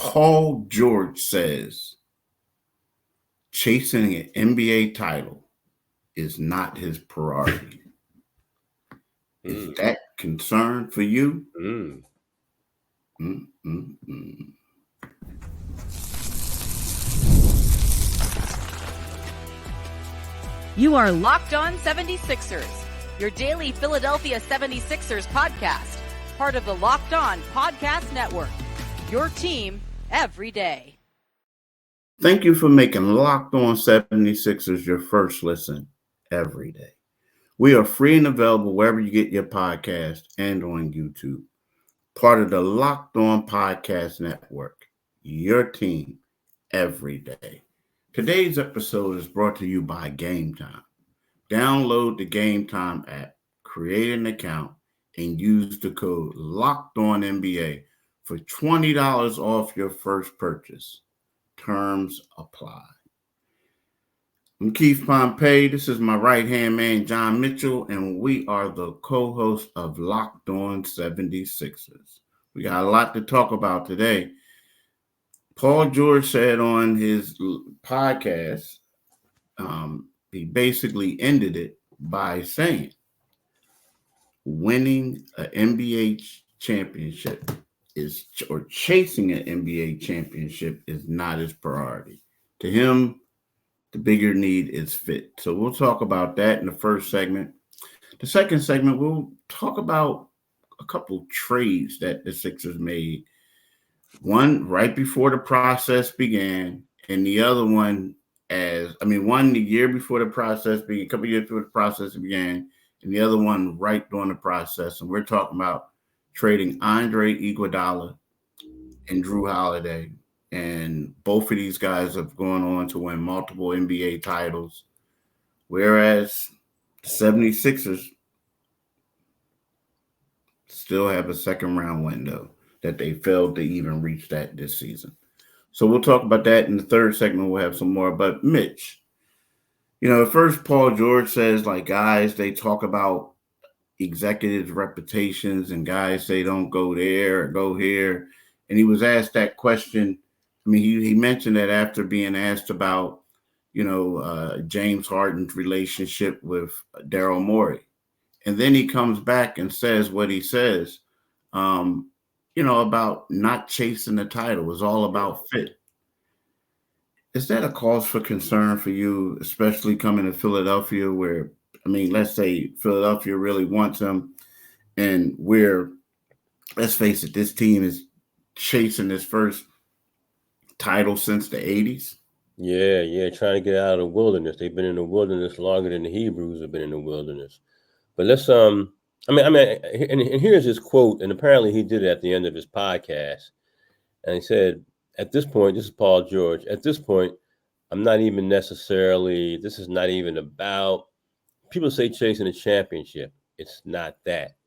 Paul George says chasing an NBA title is not his priority. Is that concern for you? You are Locked On 76ers, your daily Philadelphia 76ers podcast, part of the Locked On Podcast Network, your team every day. Thank you for making Locked On 76ers your first listen every day. We are free and available wherever you get your podcast and on YouTube. Part of the Locked On Podcast Network, your team every day. Today's episode is brought to you by Gametime. Download the Gametime app, create an account, and use the code LOCKEDONNBA for $20 off your first purchase. Terms apply. I'm Keith Pompey. This is my right-hand man, John Mitchell, and we are the co-hosts of Locked On 76ers. We got a lot to talk about today. Paul George said on his podcast, he basically ended it by saying winning an NBA championship or chasing an NBA championship is not his priority. To him, the bigger need is fit. So we'll talk about that in the first segment. The second segment, we'll talk about a couple trades that the Sixers made. One right before the process began, and the other one one the year before the process began, a couple years before the process began, and the other one right during the process. And we're talking about trading Andre Iguodala and Drew Holiday. And both of these guys have gone on to win multiple NBA titles, whereas the 76ers still have a second round window that they failed to even reach that this season. So we'll talk about that in the third segment. We'll have some more. But Mitch, at first Paul George says, guys, they talk about executives' reputations and guys say don't go there or go here. And he was asked that question. He mentioned that after being asked about, James Harden's relationship with Daryl Morey. And then he comes back and says what he says, about not chasing the title. It's all about fit. Is that a cause for concern for you, especially coming to Philadelphia where, let's say Philadelphia really wants him and where, let's face it, this team is chasing this first title since the 80s? Yeah, trying to get out of the wilderness. They've been in the wilderness longer than the Hebrews have been in the wilderness. But let's and here's his quote, and apparently he did it at the end of his podcast. And he said, at this point, this is Paul George, at this point, this is not even about, people say chasing a championship. It's not that.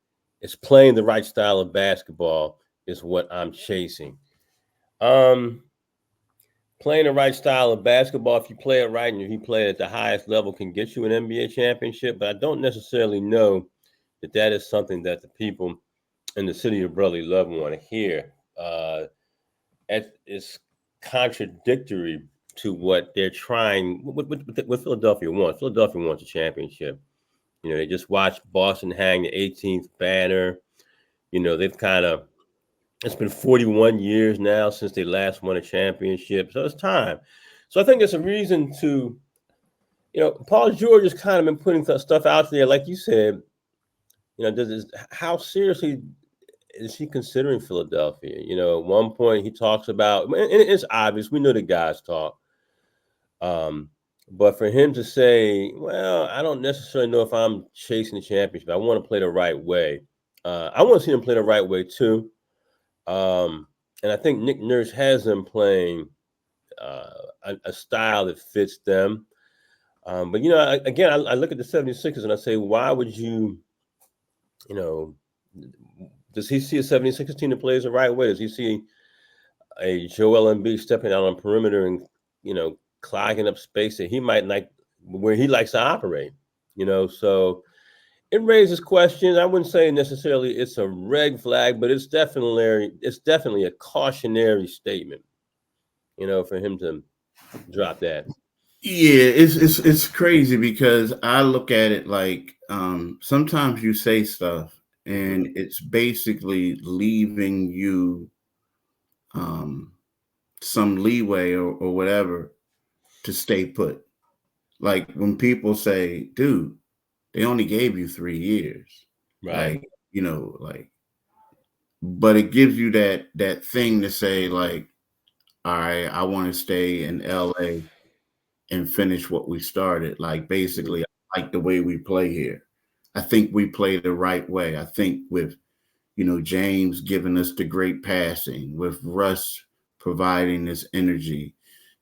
It's playing the right style of basketball is what I'm chasing. Playing the right style of basketball, if you play it right and if you play it at the highest level, can get you an NBA championship. But I don't necessarily know that is something that the people in the city of brotherly love want to hear. It's contradictory to what they're trying, what Philadelphia wants. Philadelphia wants a championship. They just watched Boston hang the 18th banner. They've it's been 41 years now since they last won a championship. So it's time. So I think there's a reason to, Paul George has kind of been putting stuff out there. Like you said, how seriously is he considering Philadelphia? At one point he talks about, and it's obvious, we know the guys talk. But for him to say, well, I don't necessarily know if I'm chasing the championship. I want to play the right way. I want to see them play the right way too. And I think Nick Nurse has them playing a style that fits them. But, I look at the 76ers and I say, why would you, does he see a 76ers team that plays the right way? Does he see a Joel Embiid stepping out on perimeter and, clogging up space that he might like, where he likes to operate, So it raises questions. I wouldn't say necessarily it's a red flag, but it's definitely a cautionary statement. for him to drop that. Yeah, it's crazy because I look at it like sometimes you say stuff and it's basically leaving you some leeway or whatever to stay put. Like when people say, dude, they only gave you 3 years. Right. Like, like, but it gives you that thing to say, like, all right, I want to stay in LA and finish what we started. Like basically, I like the way we play here. I think we play the right way. I think with James giving us the great passing, with Russ providing this energy,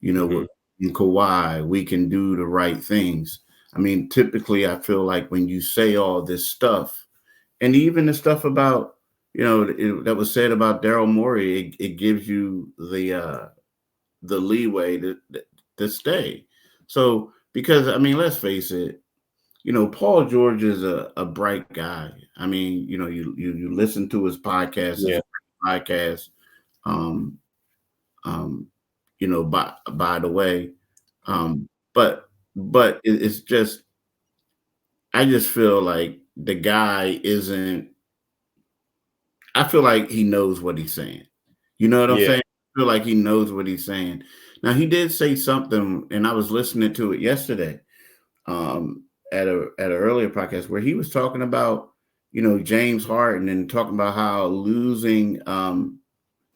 with in Kawhi, we can do the right things. I mean, typically, I feel like when you say all this stuff, and even the stuff about that was said about Daryl Morey, it gives you the leeway to stay. So because I mean, let's face it, Paul George is a bright guy. I mean, you listen to his podcast, Yeah. podcast. Um, um, by the way, but it's just I just feel like the guy isn't. I feel like he knows what he's saying. You know what I'm Yeah. saying? I feel like he knows what he's saying. Now he did say something, and I was listening to it yesterday. At an earlier podcast where he was talking about James Harden and talking about how losing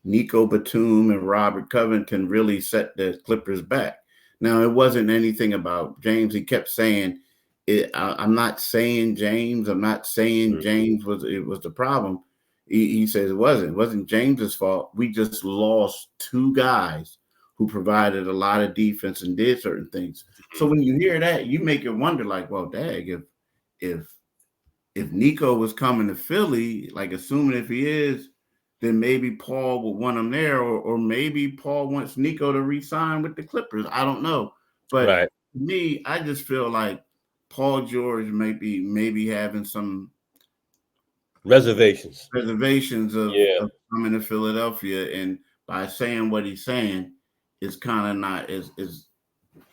Nico Batum and Robert Covington really set the Clippers back. Now it wasn't anything about James. He kept saying it. I'm not saying James. I'm not saying James was the problem. He says it wasn't. It wasn't James's fault. We just lost two guys who provided a lot of defense and did certain things. So when you hear that, you make it wonder, like, well, dag, if Nico was coming to Philly, like assuming if he is, then maybe Paul would want him there, or maybe Paul wants Nico to re-sign with the Clippers. I don't know. But Right. me, I just feel like Paul George maybe having some Reservations of coming to Philadelphia, and by saying what he's saying, it's kind of not it's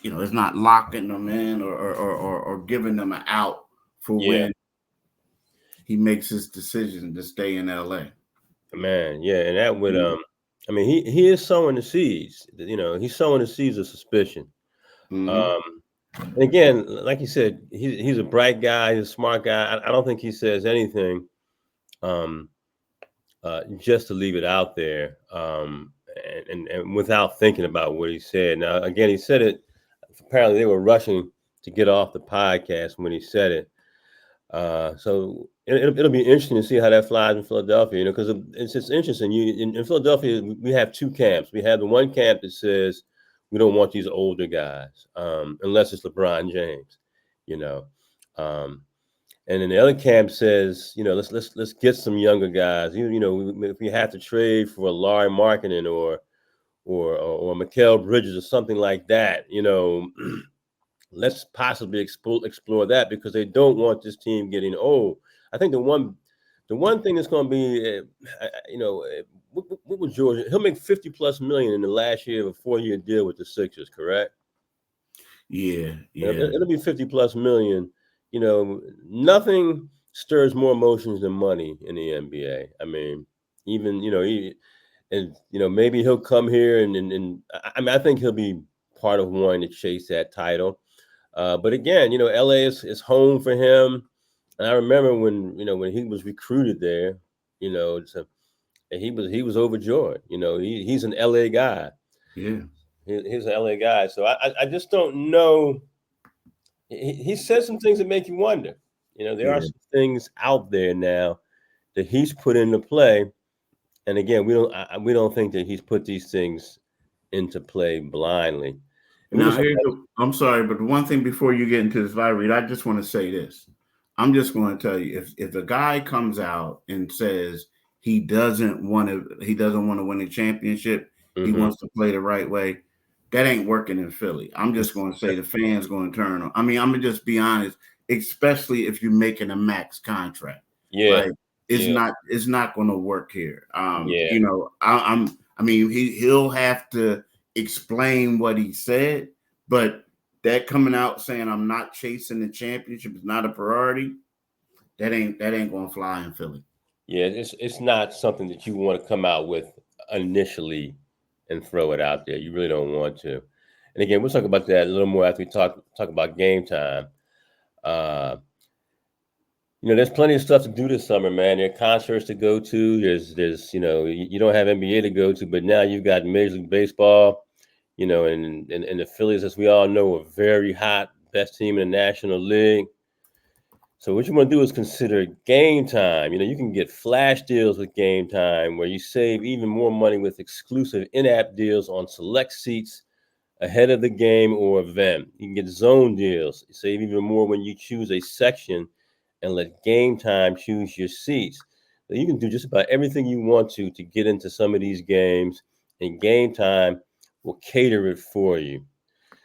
not locking them in or giving them an out for when he makes his decision to stay in LA. Man, yeah, and that would I mean he is sowing the seeds. He's sowing the seeds of suspicion. And again, like you said, he's a bright guy, he's a smart guy. I don't think he says anything just to leave it out there, and without thinking about what he said. Now, again, he said it. Apparently, they were rushing to get off the podcast when he said it. So it'll be interesting to see how that flies in Philadelphia. Because it's just interesting. In Philadelphia, we have two camps. We have the one camp that says we don't want these older guys, unless it's LeBron James. And then the other camp says, let's get some younger guys. If we have to trade for a Larry Markkinen or Mikal Bridges or something like that, let's possibly explore that, because they don't want this team getting old. I think the one thing that's going to be, what was George? He'll make $50+ million in the last year of a 4-year deal with the Sixers, correct? Yeah. It'll be $50+ million. Nothing stirs more emotions than money in the NBA. I mean, even maybe he'll come here and I mean, I think he'll be part of wanting to chase that title. But again, LA is home for him. And I remember when he was recruited there, he was overjoyed. He's an LA guy. Yeah. He's an LA guy. So I just don't know. He says some things that make you wonder. There are some things out there now that he's put into play. And again, we don't think that he's put these things into play blindly. Now, I'm sorry, but one thing before you get into this, Valerie, I just want to say this. I'm just going to tell you, if a guy comes out and says he doesn't want to win a championship, he wants to play the right way, that ain't working in Philly. I'm just going to say the fans going to turn on. I mean, I'm going to just be honest, especially if you're making a max contract. Yeah. Like, it's not going to work here. I mean, he'll have to explain what he said, but that coming out saying I'm not chasing the championship is not a priority, that ain't gonna fly in Philly. Yeah, it's not something that you want to come out with initially and throw it out there. You really don't want to. And again, we'll talk about that a little more after we talk about game time. There's plenty of stuff to do this summer, man. There are concerts to go to. There's you don't have NBA to go to, but now you've got Major League Baseball. And the Phillies, as we all know, are very hot, best team in the National League. So what you want to do is consider Game Time. You can get flash deals with Game Time where you save even more money with exclusive in-app deals on select seats ahead of the game or event. You can get zone deals. Save even more when you choose a section and let Game Time choose your seats. So you can do just about everything you want to get into some of these games, and Game Time will cater it for you.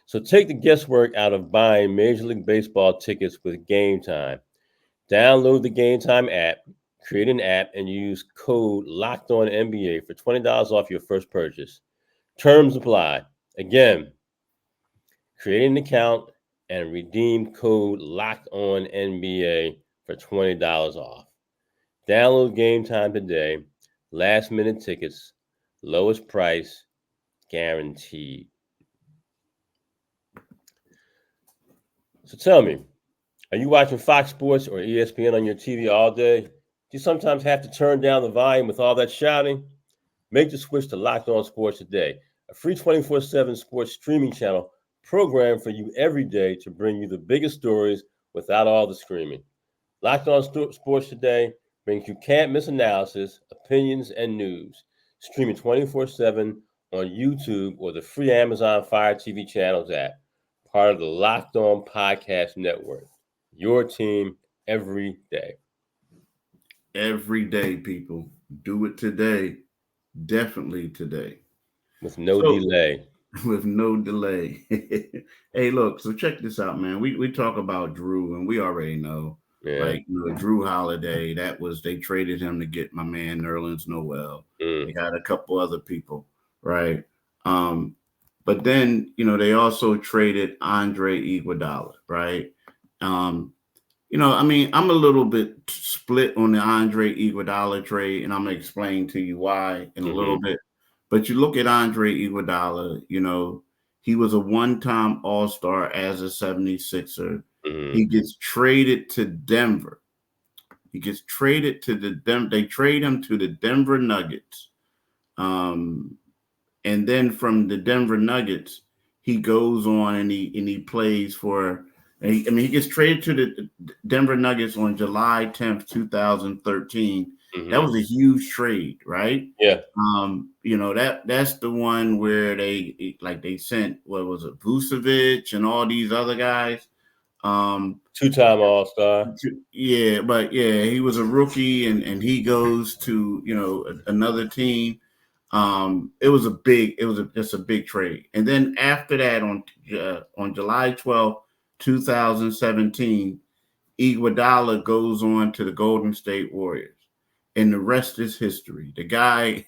So take the guesswork out of buying Major League Baseball tickets with Game Time. Download the Game Time app, create an app, and use code LOCKEDONNBA for $20 off your first purchase. Terms apply. Again, create an account and redeem code LOCKEDONNBA for $20 off. Download Game Time today. Last minute tickets, lowest price, guaranteed. So tell me, are you watching Fox Sports or ESPN on your TV all day? Do you sometimes have to turn down the volume with all that shouting? Make the switch to Locked On Sports today, a free 24/7 sports streaming channel programmed for you every day to bring you the biggest stories without all the screaming. Locked On Sports today brings you can't-miss analysis, opinions, and news. Streaming 24/7 on YouTube or the free Amazon Fire TV channels app. Part of the Locked On Podcast Network. Your team every day. Every day, people. Do it today. Definitely today. With no delay. With no delay. Hey, look, so check this out, man. We talk about Drew, and we already know. Yeah. Like, Drew Holiday, they traded him to get my man Nerlens Noel. They got a couple other people, right? But then, they also traded Andre Iguodala, right? I'm a little bit split on the Andre Iguodala trade, and I'm going to explain to you why in a little bit. But you look at Andre Iguodala, he was a one-time All-Star as a 76er. He gets traded to Denver. They trade him to the Denver Nuggets. And then from the Denver Nuggets, he goes on and he plays for. He gets traded to the Denver Nuggets on July 10th, 2013. That was a huge trade, right? Yeah. That's the one where they sent, what was it, Vucevic and all these other guys. Two-time All-Star. Yeah, but he was a rookie and he goes to, another team. It was just a big trade. And then after that, on July 12th, 2017, Iguodala goes on to the Golden State Warriors, and the rest is history. The guy,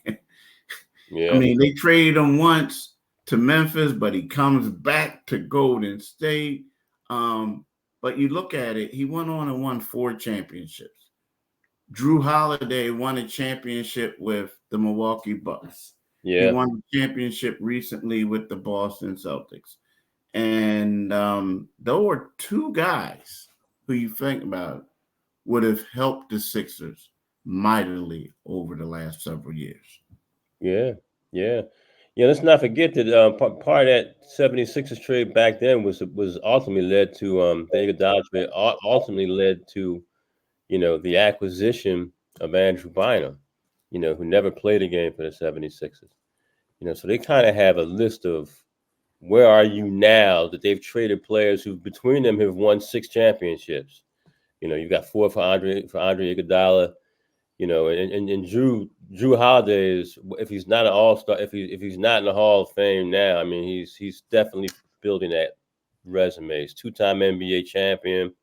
they traded him once to Memphis, but he comes back to Golden State. But you look at it, he went on and won 4 championships. Drew Holiday won a championship with the Milwaukee Bucks. Yeah. He won a championship recently with the Boston Celtics. And there were 2 guys who you think about would have helped the Sixers mightily over the last several years. Yeah. Let's not forget that part of that 76ers trade back then was ultimately led to the Iguodala trade. Ultimately led to the acquisition of Andrew Bynum, who never played a game for the 76ers. So they kind of have a list of where are you now that they've traded players who between them have won 6 championships. You've got 4 for Andre Iguodala, and Drew Holiday is, if he's not an All-Star, if he's not in the Hall of Fame now, he's definitely building that resume. He's 2-time NBA champion,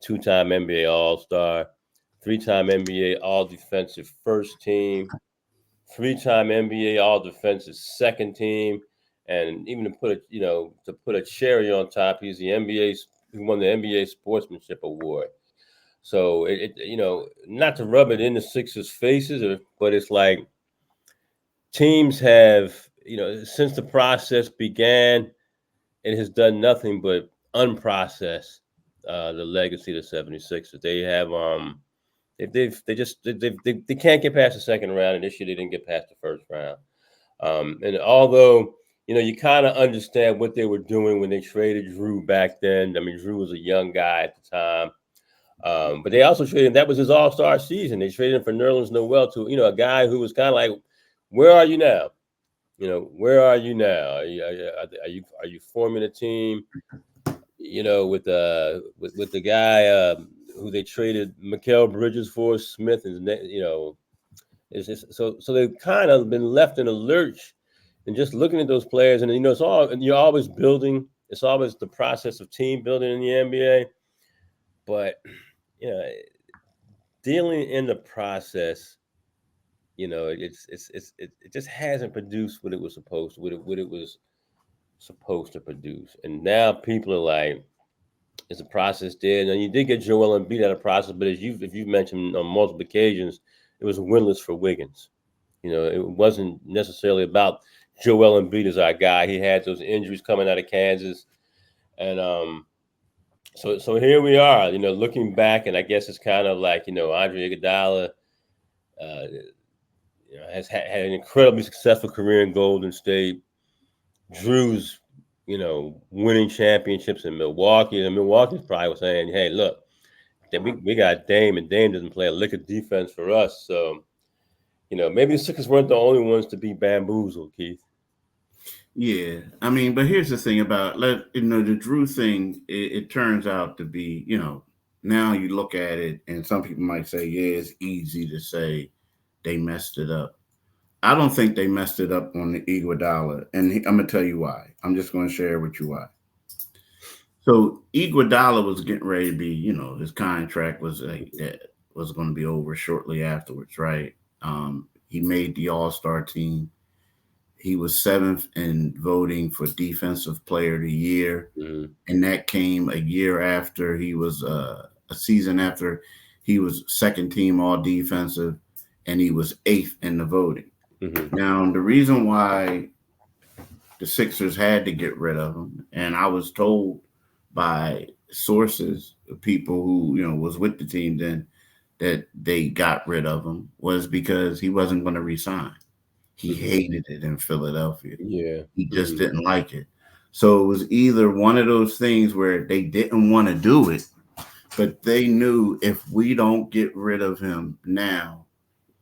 2-time NBA All-Star, 3-time NBA All-Defensive First Team, 3-time NBA All-Defensive Second Team, And even to put a cherry on top, he won the NBA Sportsmanship Award. So not to rub it in the Sixers' faces, but it's like teams have, since the process began, it has done nothing but unprocess the legacy of the 76ers. They have they can't get past the second round, and this year they didn't get past the first round. And although you kind of understand what they were doing when they traded Drew back then. I mean, Drew was a young guy at the time. But they also traded him. That was his all-star season. They traded him for Nerlens Noel to, a guy who was kind of like, where are you now? Where are you now? Are you forming a team? With the guy who they traded Mikal Bridges for, Smith, and it's just, so they've kind of been left in a lurch, and just looking at those players, and it's all, and you're always building. It's always the process of team building in the NBA, but dealing in the process, it just hasn't produced what it was supposed to produce. And now people are like, is the process dead? And you did get Joel Embiid out of process, but if you've mentioned on multiple occasions, it was winless for Wiggins. It wasn't necessarily about Joel Embiid as our guy. He had those injuries coming out of Kansas, and So here we are, looking back, and I guess it's kind of like, Andre Iguodala has had an incredibly successful career in Golden State. Drew's, winning championships in Milwaukee, and Milwaukee's probably saying, hey, look, we got Dame, and Dame doesn't play a lick of defense for us. So, maybe the Sixers weren't the only ones to be bamboozled, Keith. Yeah, I mean, but here's the thing about the Drew thing. It turns out to be, now you look at it, and some people might say, yeah, it's easy to say they messed it up. I don't think they messed it up on the Iguodala, and I'm gonna tell you why. I'm just gonna share with you why. So Iguodala was getting ready to be, his contract was was going to be over shortly afterwards, right? He made the All-Star team. He was 7th in voting for Defensive Player of the Year, and that came a year after he was a season after he was second team All Defensive, and he was 8th in the voting. Now, the reason why the Sixers had to get rid of him, and I was told by sources, people who was with the team then, that they got rid of him, was because he wasn't going to resign. He hated it in Philadelphia. Yeah. He just didn't like it. So it was either one of those things where they didn't want to do it, but they knew if we don't get rid of him now,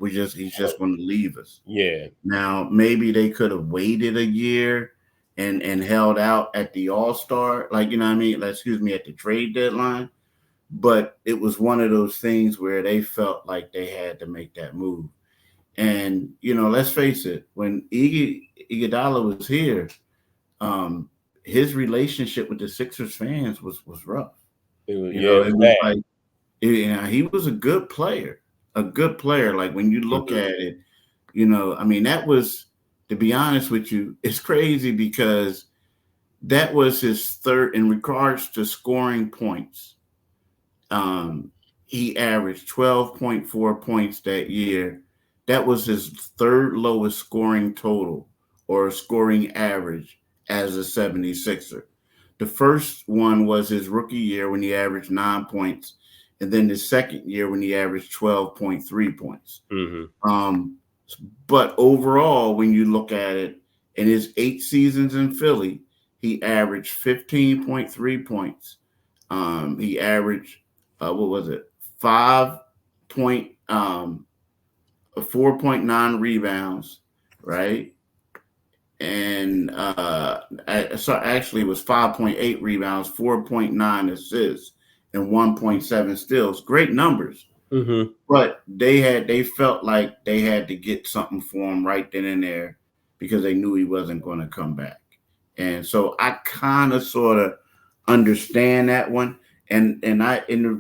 he's just going to leave us. Yeah. Now, maybe they could have waited a year and held out at the All-Star, at the trade deadline. But it was one of those things where they felt like they had to make that move. And, let's face it, when Iguodala was here, his relationship with the Sixers fans was rough. It was like, he was a good player. Like when you look at it, that was, to be honest with you, it's crazy because that was his third in regards to scoring points. He averaged 12.4 points that year. That was his third lowest scoring total or scoring average as a 76er. The first one was his rookie year when he averaged 9 points, and then the second year when he averaged 12.3 points. But overall, when you look at it, in his 8 seasons in Philly, he averaged 15.3 points. He averaged 4.9 rebounds, right? And actually it was 5.8 rebounds, 4.9 assists, and 1.7 steals. Great numbers. But they felt like they had to get something for him right then and there because they knew he wasn't going to come back. And so I kind of sort of understand that one. And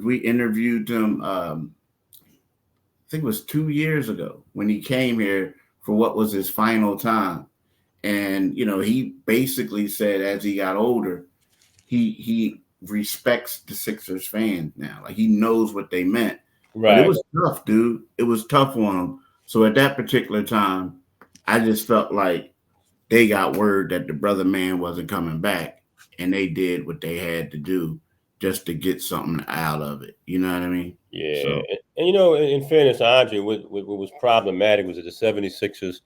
we interviewed him, I think it was 2 years ago when he came here for what was his final time. And he basically said as he got older, he respects the Sixers fans now. Like he knows what they meant. But it Right. was tough, dude. It was tough on him. So at that particular time, I just felt like they got word that the brother man wasn't coming back, and they did what they had to do just to get something out of it. You know what I mean? Yeah. So And in fairness to Andre, what was problematic was that the 76ers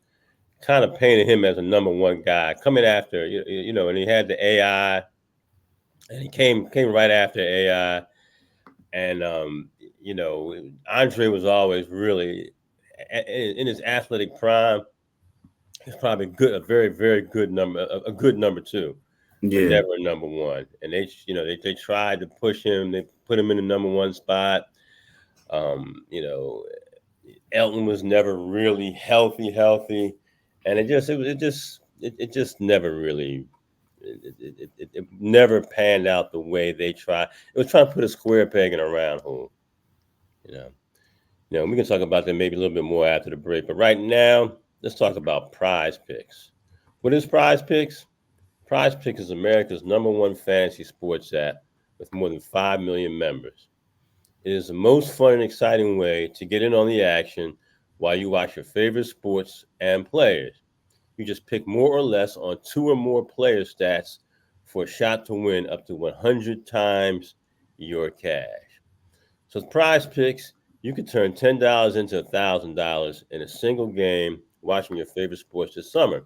kind of painted him as a number one guy coming after, and he had the AI, and he came right after AI. And, Andre was always really, in his athletic prime, he's probably good, a very, very good number, a good number two, but yeah, never a number one. And they tried to push him. They put him in the number one spot. Um, you know, Elton was never really healthy, and it just never really. It never panned out the way they tried. It was trying to put a square peg in a round hole. You know. We can talk about that maybe a little bit more after the break. But right now, let's talk about Prize Picks. What is Prize Picks? Prize Picks is America's number one fantasy sports app with more than 5 million members. It is the most fun and exciting way to get in on the action while you watch your favorite sports and players. You just pick more or less on two or more player stats for a shot to win up to 100 times your cash. So with Prize Picks, you can turn $10 into $1,000 in a single game watching your favorite sports this summer.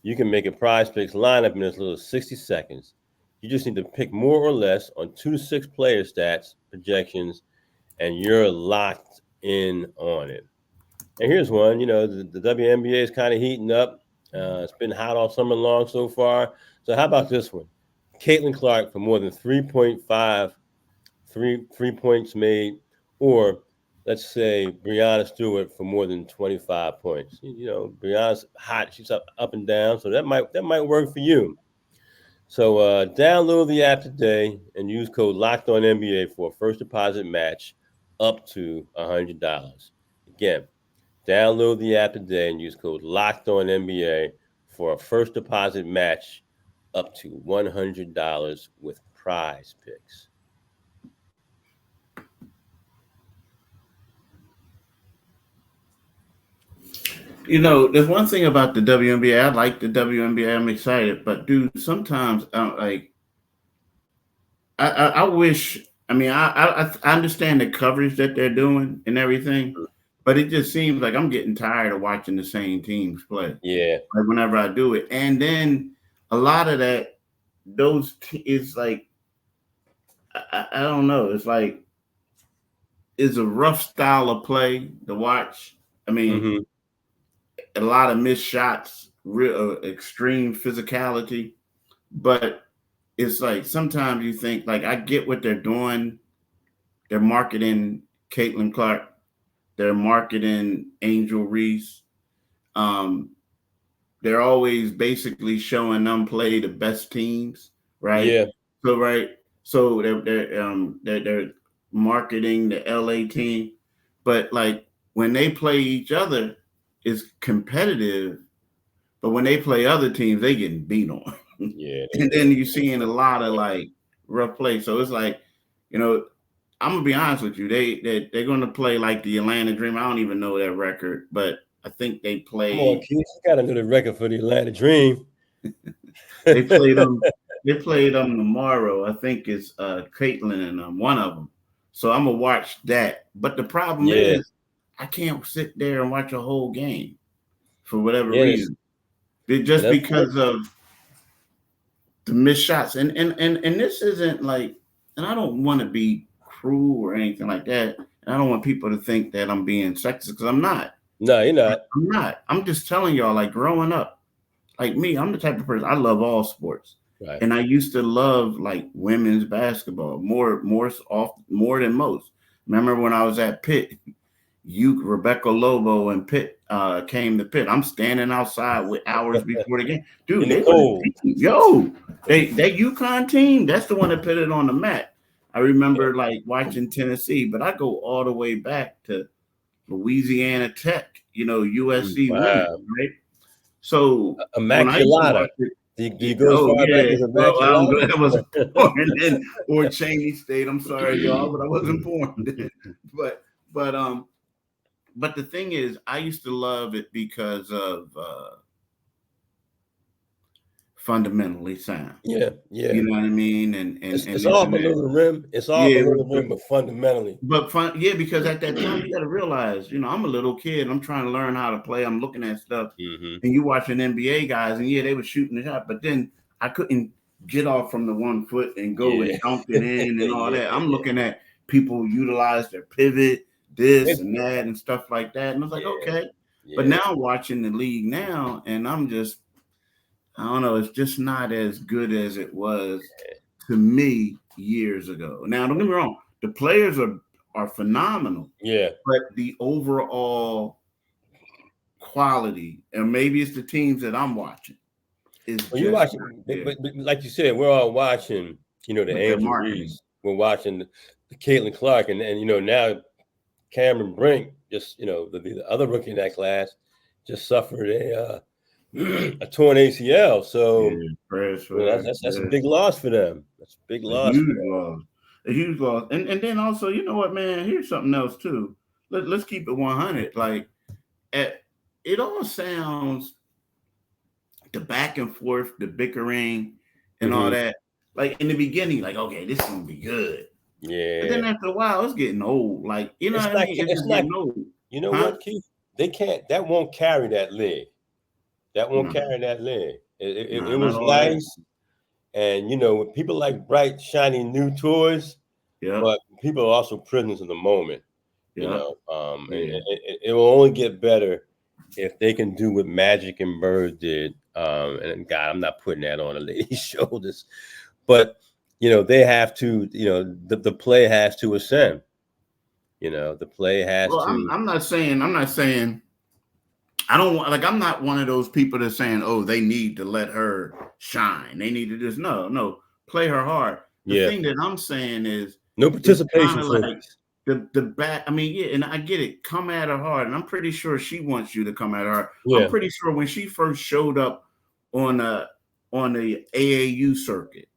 You can make a Prize Picks lineup in as little as 60 seconds. You just need to pick more or less on 2 to 6 player stats, projections, and you're locked in on it. And here's one. The WNBA is kind of heating up. It's been hot all summer long so far. So how about this one? Caitlin Clark for more than 3.5 three points made, or let's say Brianna Stewart for more than 25 points. Brianna's hot; she's up and down, so that might work for you. So download the app today and use code Locked On NBA for a first deposit match up to $100. Again, download the app today and use code Locked On NBA for a first deposit match up to $100 with Prize Picks. there's one thing about the WNBA. I like the WNBA. I'm excited, but dude, sometimes I wish. I mean, I understand the coverage that they're doing and everything, but it just seems like I'm getting tired of watching the same teams play. Yeah. Like whenever I do it, and then a lot of that, it's like I don't know. It's like it's a rough style of play to watch. I mean, Mm-hmm. a lot of missed shots, real extreme physicality, but it's like sometimes you think like I get what they're doing. They're marketing Caitlin Clark. They're marketing Angel Reese. Um, they're always basically showing them play the best teams, right? Yeah. So right, so they're marketing the LA team, but like when they play each other, it's competitive. But when they play other teams, they getting beat on. Yeah. And then you're seeing a lot of like rough play. So it's like, I'm gonna be honest with you. They're gonna play like the Atlanta Dream. I don't even know their record, but I think they Come on, played. Keith. You got to know the record for the Atlanta Dream. They played them. They played them tomorrow. I think it's Caitlin and one of them. So I'm gonna watch that. But the problem Yeah. is, I can't sit there and watch a whole game for whatever Yeah. reason. Just because of the missed shots. And this isn't like, and I don't want to be cruel or anything like that. And I don't want people to think that I'm being sexist because I'm not. No, you're not. I'm not. I'm just telling y'all, like growing up, like me, I'm the type of person I love all sports. Right. And I used to love like women's basketball more than most. Remember when I was at Pitt, Rebecca Lobo and Pitt came to Pitt. I'm standing outside with hours before the game. Dude, In the they cold. that UConn team, that's the one that put it on the mat. I remember like watching Tennessee, but I go all the way back to Louisiana Tech, USC Wow. women, right? So when I used to Immaculata. watch it, Do you go as far back as well, I'm Immaculata? glad I wasn't born then, or Cheney State. I'm sorry, y'all, but I wasn't born then. But but the thing is, I used to love it because of fundamentally sound. Yeah. You know what I mean? And It's this all and that. below the rim. It's all Yeah, below the rim, but fundamentally. but fun, yeah, because at that time you got to realize, I'm a little kid. I'm trying to learn how to play. I'm looking at stuff, and you watching NBA guys, and they were shooting the shot, but then I couldn't get off from the 1 foot and go and dunk it in and all that. I'm looking at people utilize their pivot, this and that, and stuff like that, and I was like, okay. But now I'm watching the league now, and I'm just, I don't know, it's just not as good as it was to me years ago. Now, don't get me wrong, the players are phenomenal. Yeah. But the overall quality, and maybe it's the teams that I'm watching, is you're watching, but like you said, we're all watching, the Angel Reese. We're watching the Caitlin Clark, and now Cameron Brink, just the other rookie in that class, just suffered a torn ACL. So that's a big loss for them. That's a big loss. A huge loss. And then also, you know what, man? Here's something else too. Let's keep it 100. Like, it all sounds, the back and forth, the bickering, and all that. Like in the beginning, like, okay, this is gonna be good. Yeah. But then after a while, it's getting old. Like, what I mean? It's getting old. You know what, Keith? They can't. That won't carry that leg. That won't carry that leg. It was nice. And, with people like bright, shiny new toys, but people are also prisoners of the moment, and it will only get better if they can do what Magic and Bird did. And God, I'm not putting that on a lady's shoulders, but, they have to, the play has to ascend. The play has to. I'm not saying, I don't want, like, I'm not one of those people that's saying, oh, they need to let her shine. They need to just, no, play her hard. The thing that I'm saying is no participation. Like the back. I mean, and I get it. Come at her hard. And I'm pretty sure she wants you to come at her. Yeah. I'm pretty sure when she first showed up on the AAU circuit,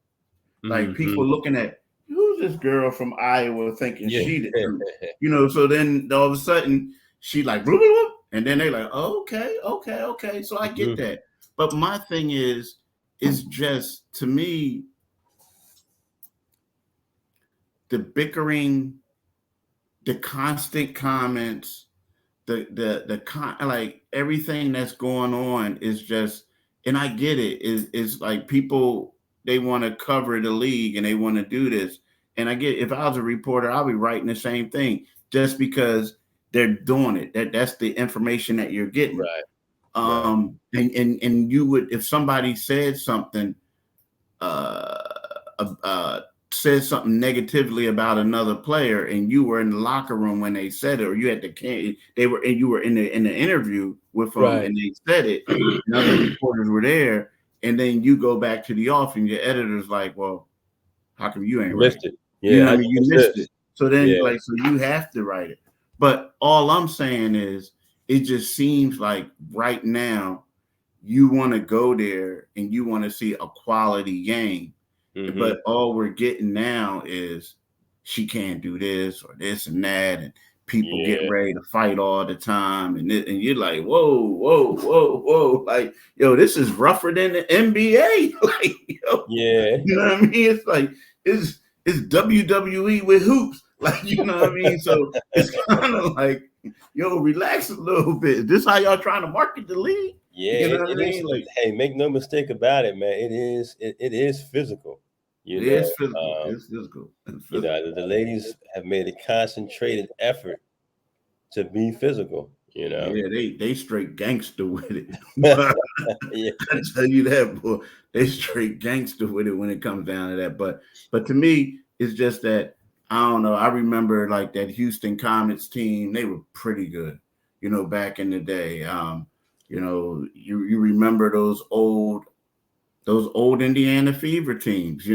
like people looking at, who's this girl from Iowa thinking she the truth? So then all of a sudden she like, bloop, bloop, bloop, and then they like, oh, okay. So I get that. But my thing is just, to me, the bickering, the constant comments, like everything that's going on is just, and I get it, is like people, they want to cover the league and they want to do this. And I get, if I was a reporter, I'll be writing the same thing just because they're doing it. That's the information that you're getting. Right. And you would, if somebody said something, said something negatively about another player, and you were in the locker room when they said it, or you had you were in the interview with them, and they said it, and other reporters were there, and then you go back to the office, and your editor's like, well, how come you ain't missed it? Yeah, you missed it. So then, so you have to write it. But all I'm saying is, it just seems like right now you want to go there and you want to see a quality game. But all we're getting now is she can't do this or this and that, and people get ready to fight all the time, and you're like, whoa, like, yo, this is rougher than the NBA. Like, yo, you know what I mean? It's like it's WWE with hoops, like, you know what I mean? So it's kind of like, yo, relax a little bit. Is this how y'all trying to market the league? Yeah, you know what I mean? Like, hey, make no mistake about it, man. It is physical. It's physical. It's physical. The ladies have made a concentrated effort to be physical. Yeah, they straight gangster with it. I tell you that, boy. They straight gangster with it when it comes down to that. But to me, it's just that, I don't know. I remember like that Houston Comets team. They were pretty good, back in the day. You remember those old Indiana Fever teams,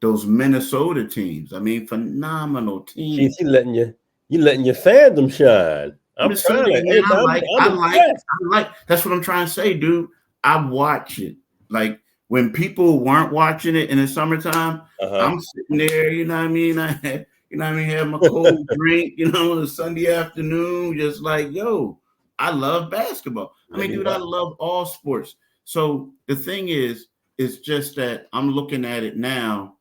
those Minnesota teams. I mean, phenomenal teams. Keith, you letting your fandom shine. I'm just trying saying, to. Hey, man, man, I'm impressed. I like. That's what I'm trying to say, dude. I watch it. Like when people weren't watching it in the summertime, I'm sitting there. You know what I mean? Have my cold drink. On a Sunday afternoon, just like, yo, I love basketball. I mean, dude, I love all sports. So the thing is, it's just that I'm looking at it now,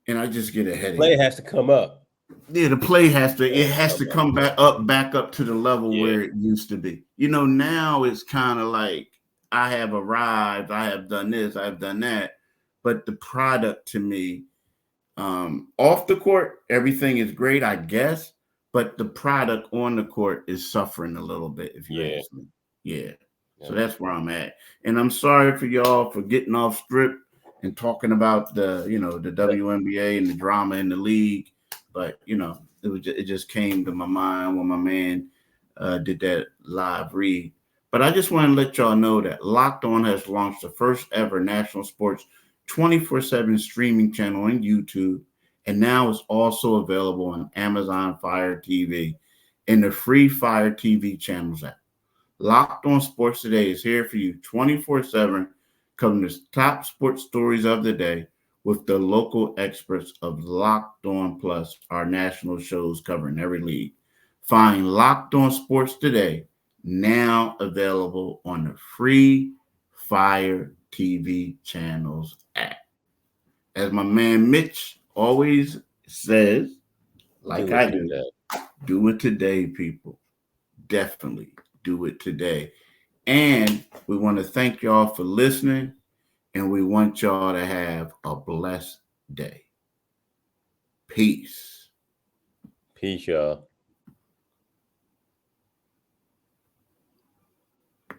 and I just get a headache. Play has to come up. Yeah, the play has to come back up to the level where it used to be. Now it's kind of like I have arrived, I have done this, I've done that, but the product to me, off the court, everything is great, I guess, but the product on the court is suffering a little bit, if you ask me. Yeah. So that's where I'm at. And I'm sorry for y'all for getting off script and talking about the WNBA and the drama in the league. But it just came to my mind when my man did that live read. But I just want to let y'all know that Locked On has launched the first ever national sports 24/7 streaming channel on YouTube, and now it's also available on Amazon Fire TV and the free Fire TV channels app. Locked On Sports Today is here for you 24/7, covering the top sports stories of the day with the local experts of Locked On Plus, our national shows covering every league. Find Locked On Sports Today, now available on the free Fire TV channels app. As my man Mitch always says, like I do, do it today, people. Definitely do it today. And we want to thank y'all for listening, and we want y'all to have a blessed day. Peace. Peace, y'all.